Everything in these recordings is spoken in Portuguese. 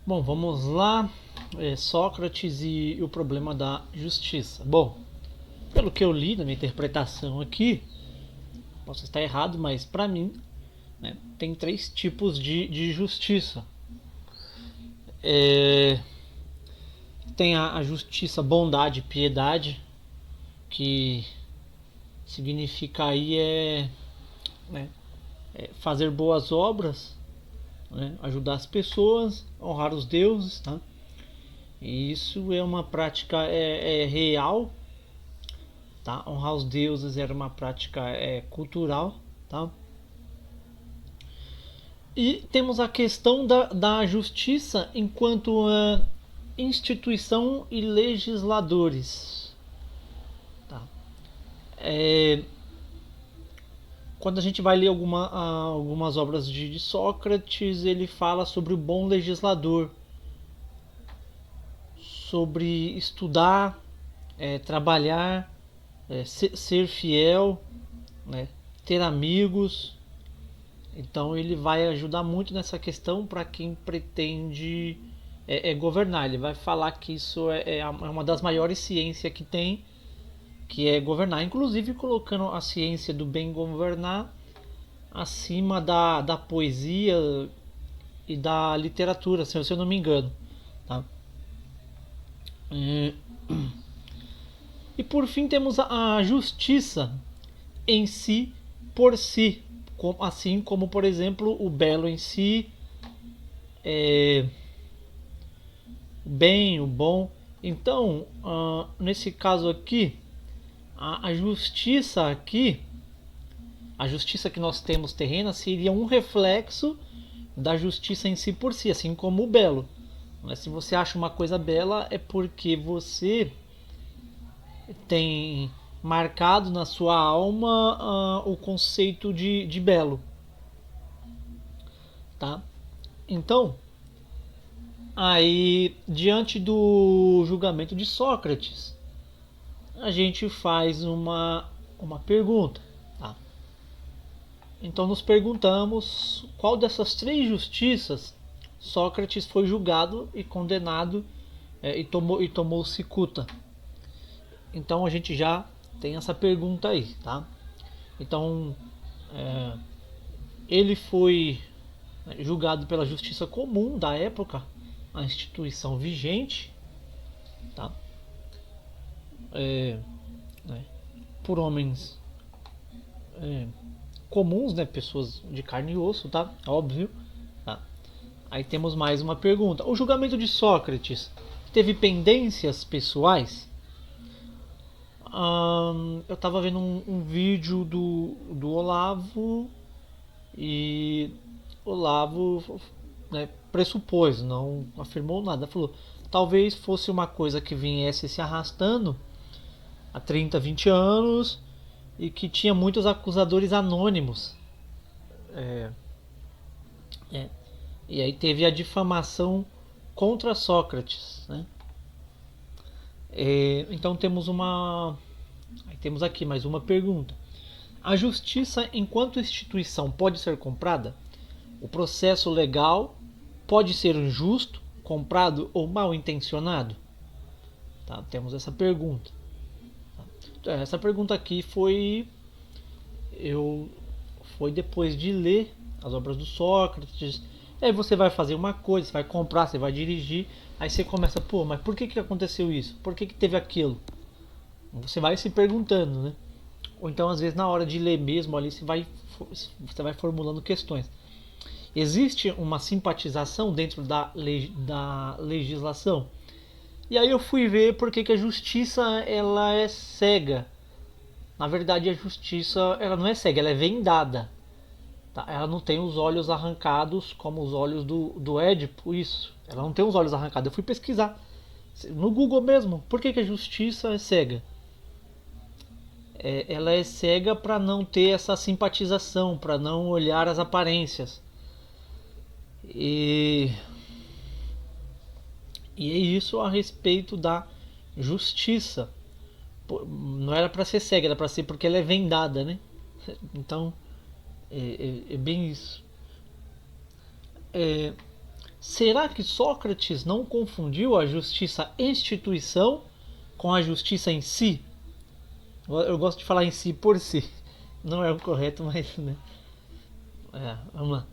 Bom, vamos lá. Sócrates e o problema da justiça. Bom, pelo que eu li na minha interpretação aqui, posso estar errado, mas para mim, né, tem três tipos de justiça. É, tem a justiça, bondade e piedade, que significa aí né, fazer boas obras, né, ajudar as pessoas, honrar os deuses, tá? E isso é uma prática real, tá? Honrar os deuses era uma prática cultural, tá? E temos a questão da justiça enquanto instituição e legisladores, tá? É, quando a gente vai ler algumas obras de Sócrates, ele fala sobre o bom legislador, sobre estudar, trabalhar, ser fiel, né, ter amigos. Então ele vai ajudar muito nessa questão para quem pretende governar. Ele vai falar que isso é uma das maiores ciências que tem, que é governar, inclusive colocando a ciência do bem governar acima da poesia e da literatura, se eu não me engano. Tá? E por fim temos a justiça em si, por si, assim como por exemplo o belo em si, é, o bem, o bom. Então, nesse caso aqui, a justiça aqui, a justiça que nós temos terrena seria um reflexo da justiça em si por si, assim como o belo. Se você acha uma coisa bela, é porque você tem marcado na sua alma o conceito de belo, tá? Então, aí diante do julgamento de Sócrates, a gente faz uma pergunta, tá? Então nos perguntamos qual dessas três justiças Sócrates foi julgado e condenado e tomou cicuta. Então a gente já tem essa pergunta aí, tá? Então ele foi julgado pela justiça comum da época, a instituição vigente, tá? É, né, por homens comuns, né? Pessoas de carne e osso, tá? Óbvio. Tá? Aí temos mais uma pergunta. O julgamento de Sócrates teve pendências pessoais? Eu estava vendo um vídeo do Olavo e Olavo, né, pressupôs, não afirmou nada. Falou, talvez fosse uma coisa que viesse se arrastando há 30, 20 anos e que tinha muitos acusadores anônimos. É, é. E aí teve a difamação contra Sócrates, né? Então temos aqui mais uma pergunta. A justiça, enquanto instituição, pode ser comprada? O processo legal pode ser injusto, comprado ou mal intencionado? Tá? Temos essa pergunta. Essa pergunta aqui foi depois de ler as obras do Sócrates. Aí você vai fazer uma coisa, você vai comprar, você vai dirigir, aí você começa, pô, mas por que aconteceu isso? Por que teve aquilo? Você vai se perguntando, né? Ou então às vezes na hora de ler mesmo ali você vai formulando questões. Existe uma simpatização dentro da legislação? E aí eu fui ver por que a justiça ela é cega. Na verdade a justiça ela não é cega, ela é vendada. Tá? Ela não tem os olhos arrancados como os olhos do Édipo, isso. Ela não tem os olhos arrancados. Eu fui pesquisar no Google mesmo. Por que a justiça é cega? Ela é cega para não ter essa simpatização, para não olhar as aparências. E, e é isso a respeito da justiça. Não era para ser cega, era para ser porque ela é vendada, né? Então é bem isso. Será que Sócrates não confundiu a justiça instituição com a justiça em si? Eu gosto de falar em si por si. Não é o correto, mas né? Vamos lá.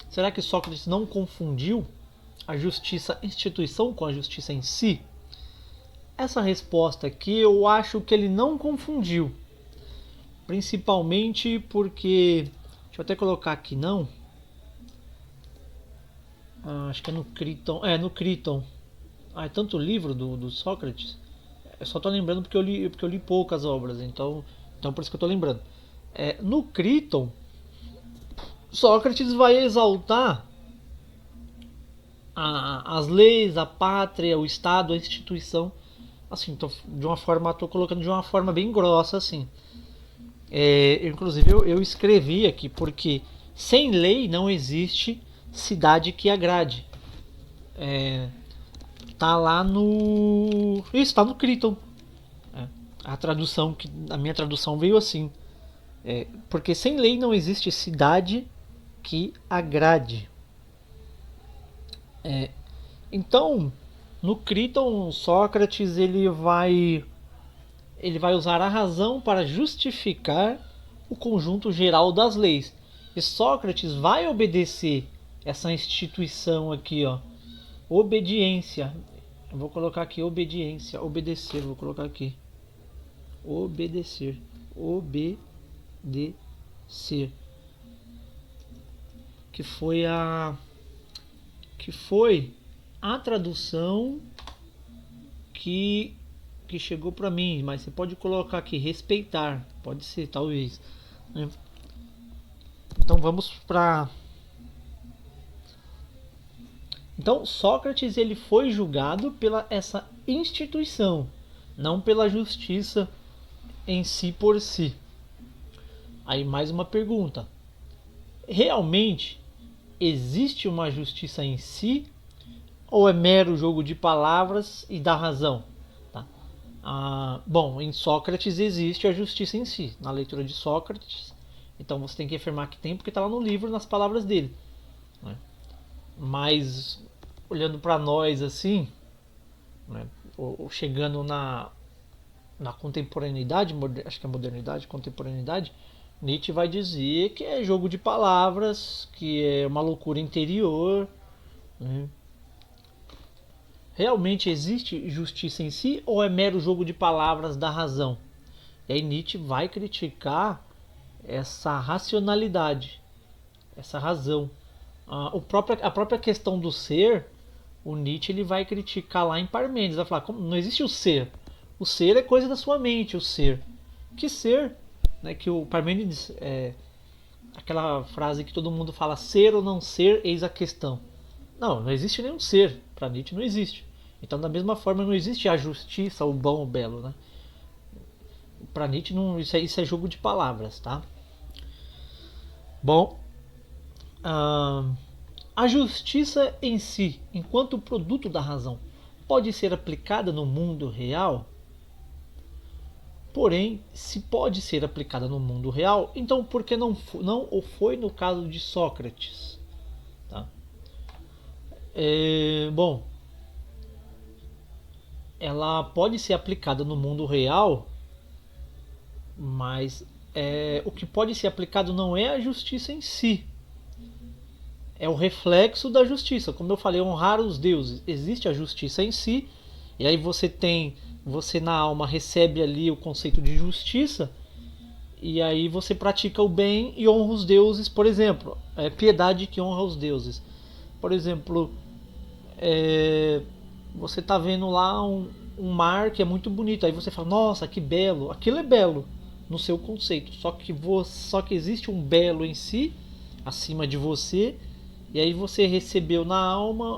Será que Sócrates não confundiu a justiça instituição com a justiça em si? Essa resposta aqui eu acho que ele não confundiu. Principalmente porque... Deixa eu até colocar aqui, não. Acho que é no Criton. No Criton. É tanto livro do Sócrates. Eu só tô lembrando porque eu li poucas obras. Então por isso que eu tô lembrando. No Criton, Sócrates vai exaltar as leis, a pátria, o Estado, a instituição. Assim, tô colocando de uma forma bem grossa, assim. Inclusive eu escrevi aqui, porque sem lei não existe cidade que agrade. Tá lá no... Isso, tá no Criton. A minha tradução veio assim. Porque sem lei não existe cidade que agrade. Então, no Criton, Sócrates ele vai usar a razão para justificar o conjunto geral das leis. E Sócrates vai obedecer essa instituição aqui, ó. Obediência. Eu vou colocar aqui obediência, obedecer, vou colocar aqui. Obedecer. Obedecer. Que foi a tradução que chegou para mim, mas você pode colocar aqui respeitar, pode ser, talvez. Então vamos para... Então Sócrates ele foi julgado pela essa instituição, não pela justiça em si por si. Aí mais uma pergunta: realmente existe uma justiça em si ou é mero jogo de palavras e da razão? Tá? Bom, em Sócrates existe a justiça em si, na leitura de Sócrates. Então você tem que afirmar que tem, porque está lá no livro, nas palavras dele. Né? Mas olhando para nós assim, né, ou chegando na contemporaneidade, acho que é modernidade, contemporaneidade, Nietzsche vai dizer que é jogo de palavras, que é uma loucura interior. Né? Realmente existe justiça em si ou é mero jogo de palavras da razão? E aí Nietzsche vai criticar essa racionalidade, essa razão. A própria questão do ser, o Nietzsche ele vai criticar lá em Parmênides, vai falar, como, não existe o ser. O ser é coisa da sua mente, o ser. Que ser? Né, que o Parmênides, aquela frase que todo mundo fala, ser ou não ser, eis a questão. Não existe nenhum ser. Para Nietzsche não existe. Então, da mesma forma, não existe a justiça, o bom, o belo. Né? Para Nietzsche, não, isso é jogo de palavras. Tá? Bom, a justiça em si, enquanto produto da razão, pode ser aplicada no mundo real? Porém, se pode ser aplicada no mundo real, então por que não o foi no caso de Sócrates? Tá? Bom, ela pode ser aplicada no mundo real, mas o que pode ser aplicado não é a justiça em si, é o reflexo da justiça. Como eu falei, honrar os deuses. Existe a justiça em si, e aí você na alma recebe ali o conceito de justiça, e aí você pratica o bem e honra os deuses. Por exemplo, piedade que honra os deuses. Por exemplo, você está vendo lá um mar que é muito bonito, aí você fala, nossa, que belo. Aquilo é belo no seu conceito, só que existe um belo em si, acima de você, e aí você recebeu na alma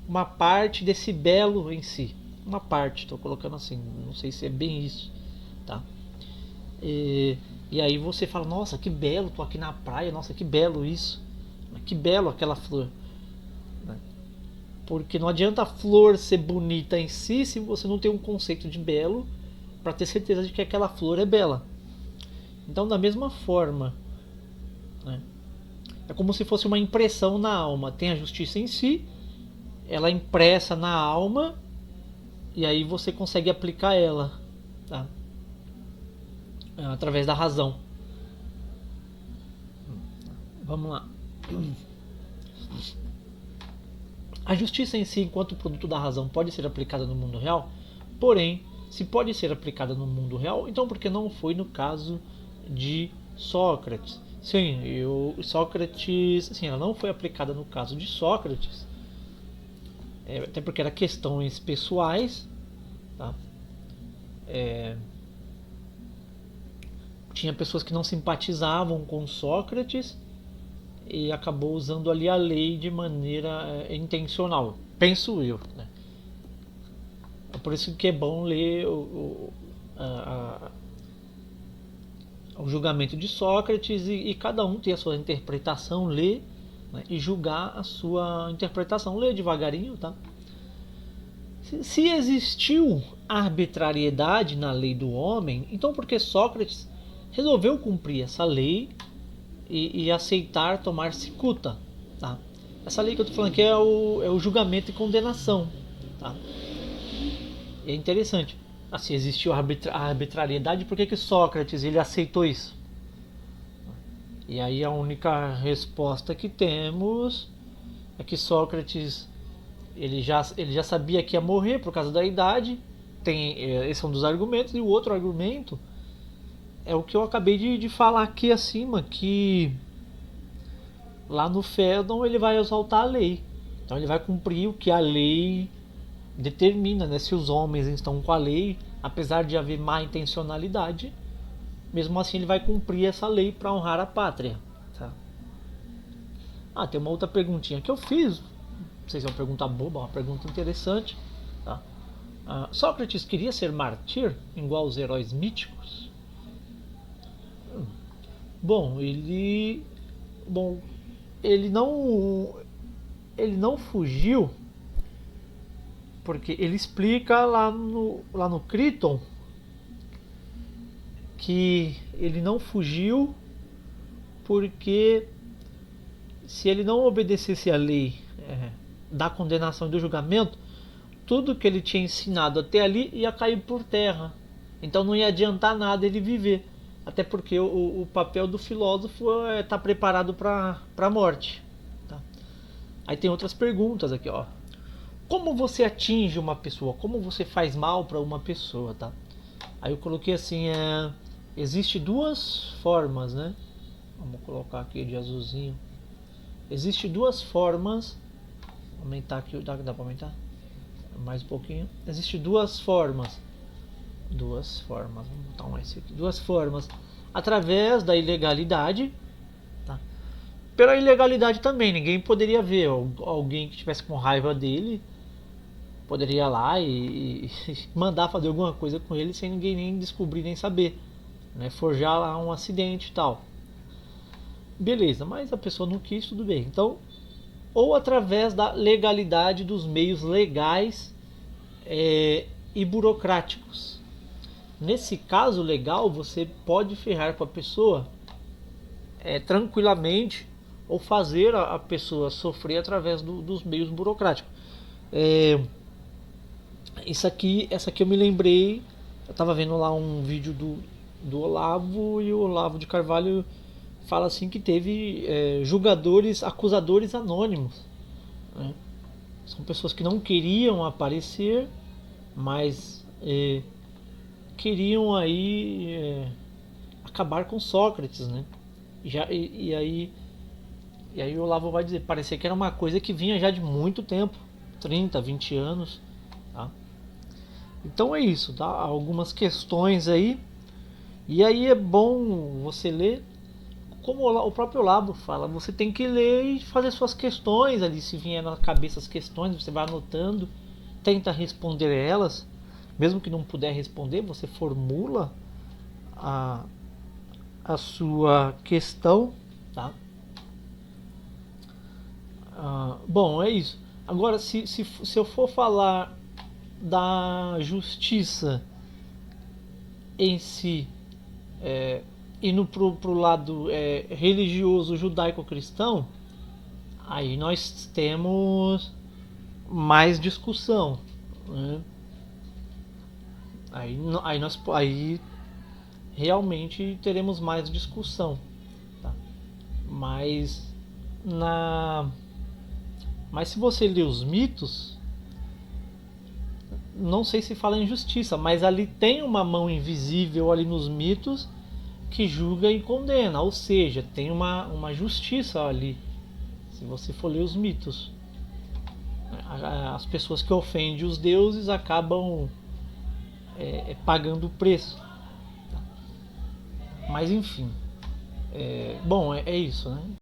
uma parte desse belo em si. Uma parte, estou colocando assim, não sei se é bem isso, tá? E aí você fala, nossa, que belo, tô aqui na praia, nossa, que belo isso, que belo aquela flor. Porque não adianta a flor ser bonita em si se você não tem um conceito de belo para ter certeza de que aquela flor é bela. Então, da mesma forma, né, É como se fosse uma impressão na alma. Tem a justiça em si, ela é impressa na alma, e aí você consegue aplicar ela, tá? Através da razão. Vamos lá. A justiça em si, enquanto produto da razão, pode ser aplicada no mundo real, porém, se pode ser aplicada no mundo real, então por que não foi no caso de Sócrates? Sim, Sócrates, sim, ela não foi aplicada no caso de Sócrates, até porque era questões pessoais, tá? Tinha pessoas que não simpatizavam com Sócrates e acabou usando ali a lei de maneira intencional, penso eu, né? É por isso que é bom ler o julgamento de Sócrates e cada um ter a sua interpretação, ler, né, e julgar a sua interpretação, ler devagarinho, tá? Se existiu arbitrariedade na lei do homem, então por que Sócrates resolveu cumprir essa lei e aceitar tomar cicuta, tá? Essa lei que eu estou falando aqui é o julgamento e condenação, tá? É interessante. Se existiu a arbitrariedade, por que Sócrates ele aceitou isso? E aí a única resposta que temos é que Sócrates ele já sabia que ia morrer por causa da idade. Esse é um dos argumentos. E o outro argumento é o que eu acabei de falar aqui acima, que lá no Fédon ele vai exaltar a lei. Então ele vai cumprir o que a lei determina, né? Se os homens estão com a lei, apesar de haver má intencionalidade, mesmo assim ele vai cumprir essa lei para honrar a pátria, tá? Tem uma outra perguntinha que eu fiz, não sei se é uma pergunta boba, uma pergunta interessante, tá? Sócrates queria ser mártir igual aos heróis míticos? Bom, ele não fugiu, porque ele explica lá no Criton que ele não fugiu porque se ele não obedecesse a lei da condenação e do julgamento, tudo que ele tinha ensinado até ali ia cair por terra. Então não ia adiantar nada ele viver. Até porque o papel do filósofo é estar preparado para a morte. Tá? Aí tem outras perguntas aqui, ó. Como você atinge uma pessoa? Como você faz mal para uma pessoa, tá? Aí eu coloquei assim, existe duas formas, né? Vamos colocar aqui de azulzinho. Existe duas formas. Vou aumentar aqui, dá para aumentar? Mais um pouquinho. Existe duas formas. Vamos botar um S aqui. Duas formas. Através da ilegalidade, tá? Pela ilegalidade também, ninguém poderia ver. Alguém que estivesse com raiva dele poderia ir lá e mandar fazer alguma coisa com ele sem ninguém nem descobrir nem saber, né? Forjar lá um acidente e tal. Beleza, mas a pessoa não quis, tudo bem. Então, ou através da legalidade dos meios legais e burocráticos. Nesse caso legal, você pode ferrar com a pessoa tranquilamente ou fazer a pessoa sofrer através dos meios burocráticos. Essa aqui eu me lembrei, eu estava vendo lá um vídeo do Olavo, e o Olavo de Carvalho fala assim que teve acusadores anônimos, né? São pessoas que não queriam aparecer, mas queriam aí acabar com Sócrates, né? E aí o Olavo vai dizer, parecia que era uma coisa que vinha já de muito tempo, 30, 20 anos, tá? Então é isso, tá? Algumas questões aí. E aí é bom você ler, como o próprio Olavo fala, você tem que ler e fazer suas questões ali, se vier na cabeça as questões, você vai anotando, tenta responder elas, mesmo que não puder responder, você formula a sua questão, tá? Bom, é isso. Agora, se eu for falar da justiça em si, indo pro lado religioso judaico-cristão, aí nós temos mais discussão, né? Aí realmente teremos mais discussão, tá? Mas na mas se você ler os mitos, não sei se fala em justiça, mas ali tem uma mão invisível ali nos mitos que julga e condena, ou seja, tem uma justiça ali. Se você for ler os mitos, as pessoas que ofendem os deuses acabam pagando o preço. Mas enfim, bom, é isso, né?